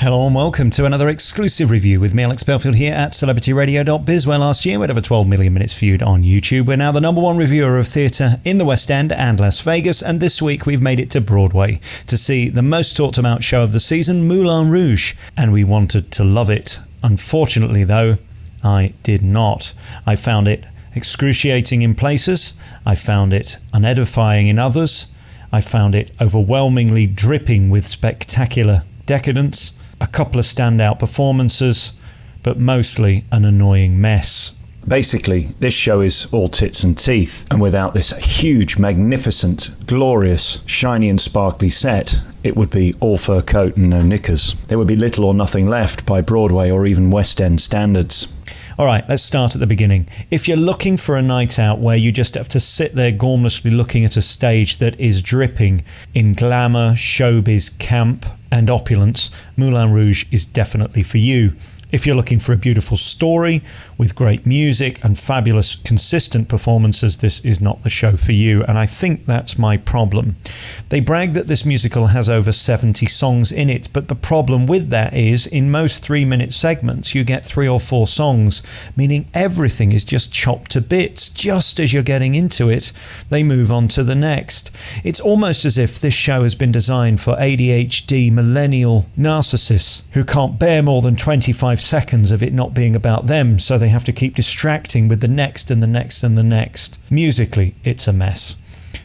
Hello and welcome to another exclusive review with me, Alex Belfield, here at celebrityradio.biz, where last year we had over 12 million minutes viewed on YouTube. We're now the number one reviewer of theatre in the West End and Las Vegas, and this week we've made it to Broadway to see the most talked about show of the season, Moulin Rouge, and we wanted to love it. Unfortunately though, I did not. I found it excruciating in places, I found it unedifying in others, I found it overwhelmingly dripping with spectacular decadence, a couple of standout performances, but mostly an annoying mess. Basically, this show is all tits and teeth, and without this huge, magnificent, glorious, shiny and sparkly set, it would be all fur coat and no knickers. There would be little or nothing left by Broadway or even West End standards. Alright, let's start at the beginning. If you're looking for a night out where you just have to sit there gormlessly looking at a stage that is dripping in glamour, showbiz, camp and opulence, Moulin Rouge is definitely for you. If you're looking for a beautiful story with great music and fabulous consistent performances, this is not the show for you, and I think that's my problem. They brag that this musical has over 70 songs in it, but the problem with that is in most 3-minute segments you get 3 or 4 songs, meaning everything is just chopped to bits. Just as you're getting into it, they move on to the next. It's almost as if this show has been designed for ADHD millennial narcissists who can't bear more than 25 seconds of it not being about them, so they have to keep distracting with the next and the next and the next. Musically, it's a mess.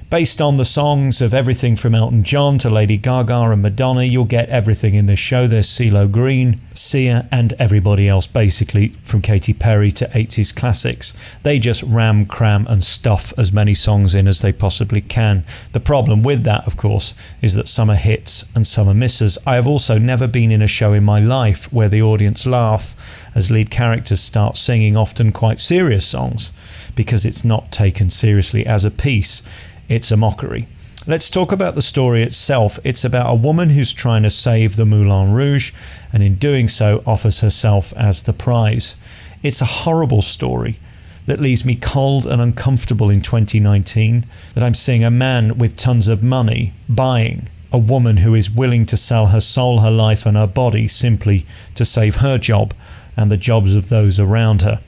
Based on the songs of everything from Elton John to Lady Gaga and Madonna, you'll get everything in this show. There's CeeLo Green, Sia and everybody else, basically, from Katy Perry to 80s classics. They just ram, cram and stuff as many songs in as they possibly can. The problem with that, of course, is that some are hits and some are misses. I have also never been in a show in my life where the audience laugh as lead characters start singing often quite serious songs, because it's not taken seriously as a piece. It's a mockery. Let's talk about the story itself. It's about a woman who's trying to save the Moulin Rouge, and in doing so offers herself as the prize. It's a horrible story that leaves me cold and uncomfortable in 2019, that I'm seeing a man with tons of money buying a woman who is willing to sell her soul, her life and her body simply to save her job and the jobs of those around her.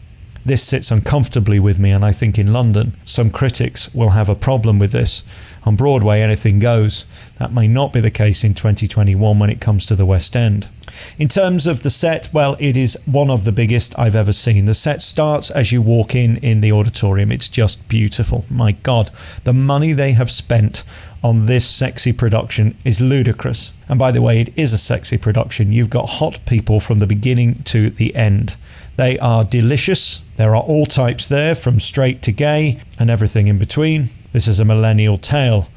This sits uncomfortably with me, and I think in London some critics will have a problem with this. On Broadway, anything goes. That may not be the case in 2021 when it comes to the West End. In terms of the set, well, it is one of the biggest I've ever seen. The set starts as you walk in the auditorium. It's just beautiful. My God, the money they have spent on this sexy production is ludicrous. And by the way, it is a sexy production. You've got hot people from the beginning to the end. They are delicious. There are all types there, from straight to gay and everything in between. This is a millennial tale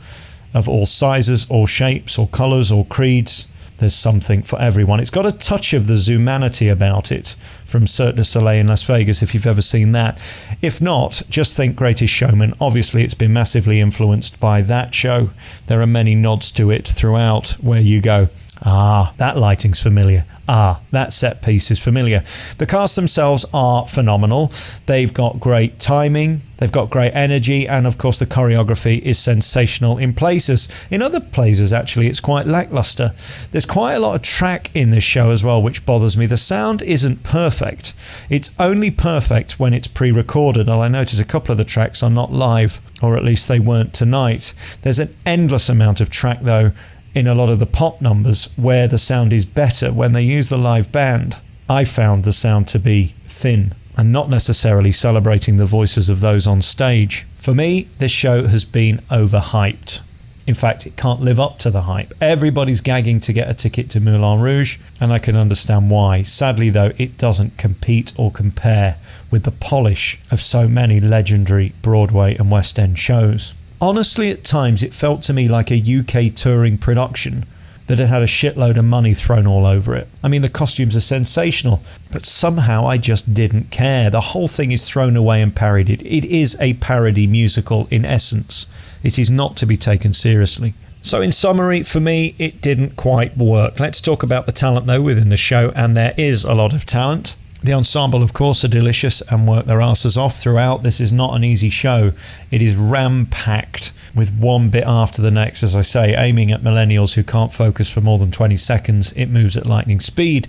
of all sizes, all shapes, all colours, all creeds. There's something for everyone. It's got a touch of the Zoomanity about it from Cirque du Soleil in Las Vegas, if you've ever seen that. If not, just think Greatest Showman. Obviously, it's been massively influenced by that show. There are many nods to it throughout where you go, ah, that lighting's familiar. Ah, that set piece is familiar. The cast themselves are phenomenal. They've got great timing, they've got great energy, and of course the choreography is sensational in places. In other places, actually, it's quite lackluster. There's quite a lot of track in this show as well, which bothers me. The sound isn't perfect. It's only perfect when it's pre-recorded, and I notice a couple of the tracks are not live, or at least they weren't tonight. There's an endless amount of track, though, in a lot of the pop numbers where the sound is better. When they use the live band, I found the sound to be thin and not necessarily celebrating the voices of those on stage. For me, this show has been overhyped. In fact, it can't live up to the hype. Everybody's gagging to get a ticket to Moulin Rouge, and I can understand why. Sadly, though, it doesn't compete or compare with the polish of so many legendary Broadway and West End shows. Honestly, at times it felt to me like a UK touring production that had had a shitload of money thrown all over it. I mean, the costumes are sensational, but somehow I just didn't care. The whole thing is thrown away and parodied. It is a parody musical in essence. It is not to be taken seriously. So in summary, for me, it didn't quite work. Let's talk about the talent, though, within the show, and there is a lot of talent. The ensemble, of course, are delicious and work their asses off throughout. This is not an easy show. It is ram-packed with one bit after the next, as I say, aiming at millennials who can't focus for more than 20 seconds. It moves at lightning speed.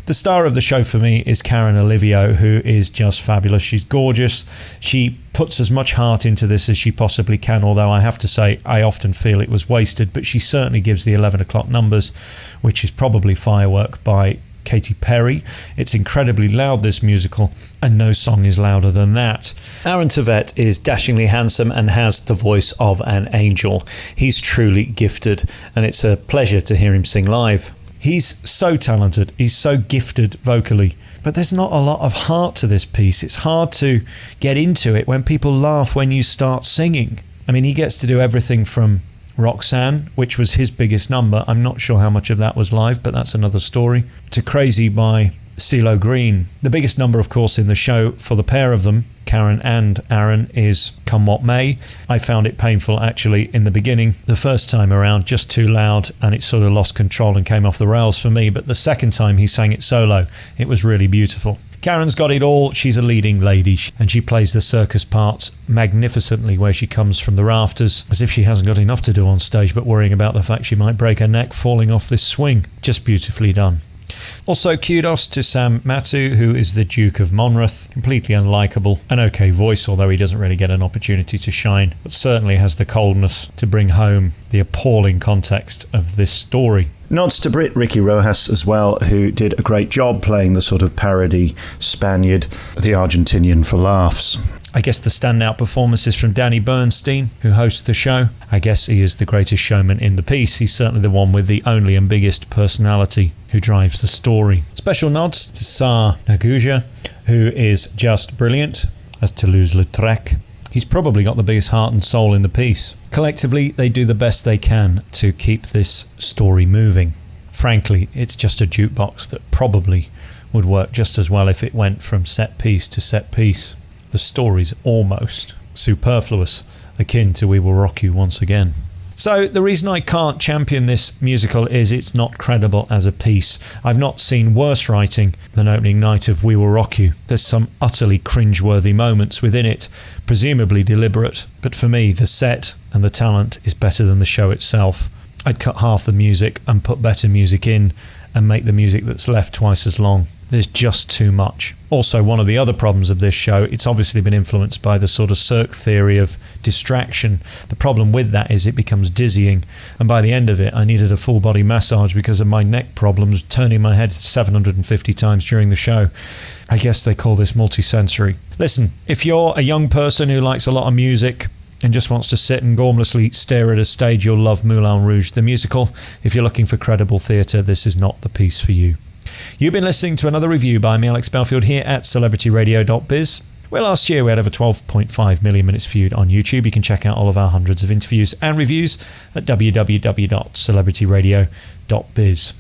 The star of the show for me is Karen Olivo, who is just fabulous. She's gorgeous. She puts as much heart into this as she possibly can, although I have to say I often feel it was wasted, but she certainly gives the 11 o'clock numbers, which is probably Firework by Katy Perry. It's incredibly loud, this musical, and no song is louder than that. Aaron Tveit is dashingly handsome and has the voice of an angel. He's truly gifted, and it's a pleasure to hear him sing live. He's so talented, he's so gifted vocally, but there's not a lot of heart to this piece. It's hard to get into it when people laugh when you start singing. I mean, he gets to do everything from Roxanne, which was his biggest number. I'm not sure how much of that was live, but that's another story. To Crazy by CeeLo Green. The biggest number, of course, in the show for the pair of them, Karen and Aaron, is Come What May. I found it painful, actually, in the beginning. The first time around, just too loud, and it sort of lost control and came off the rails for me. But the second time he sang it solo, it was really beautiful. Karen's got it all. She's a leading lady, and she plays the circus parts magnificently, where she comes from the rafters, as if she hasn't got enough to do on stage but worrying about the fact she might break her neck falling off this swing. Just beautifully done. Also, kudos to Tam Mutu, who is the Duke of Monmouth. Completely unlikable. An okay voice, although he doesn't really get an opportunity to shine, but certainly has the coldness to bring home the appalling context of this story. Nods to Brit Ricky Rojas as well, who did a great job playing the sort of parody Spaniard, the Argentinian for laughs. I guess the standout performance is from Danny Burnstein, who hosts the show. I guess he is the greatest showman in the piece. He's certainly the one with the only and biggest personality who drives the story. Special nods to Sahr Ngaujah, who is just brilliant as Toulouse-Lautrec. He's probably got the biggest heart and soul in the piece. Collectively, they do the best they can to keep this story moving. Frankly, it's just a jukebox that probably would work just as well if it went from set piece to set piece. The story's almost superfluous, akin to We Will Rock You Once Again. So the reason I can't champion this musical is it's not credible as a piece. I've not seen worse writing than opening night of We Will Rock You. There's some utterly cringeworthy moments within it, presumably deliberate, but for me the set and the talent is better than the show itself. I'd cut half the music and put better music in and make the music that's left twice as long. There's just too much. Also, one of the other problems of this show, it's obviously been influenced by the sort of Cirque theory of distraction. The problem with that is it becomes dizzying, and by the end of it I needed a full body massage because of my neck problems, turning my head 750 times during the show. I guess they call this multisensory. Listen, if you're a young person who likes a lot of music and just wants to sit and gormlessly stare at a stage, you'll love Moulin Rouge the musical. If you're looking for credible theatre, this is not the piece for you. You've been listening to another review by me, Alex Belfield, here at celebrityradio.biz. Well, last year we had over 12.5 million minutes viewed on YouTube. You can check out all of our hundreds of interviews and reviews at www.celebrityradio.biz.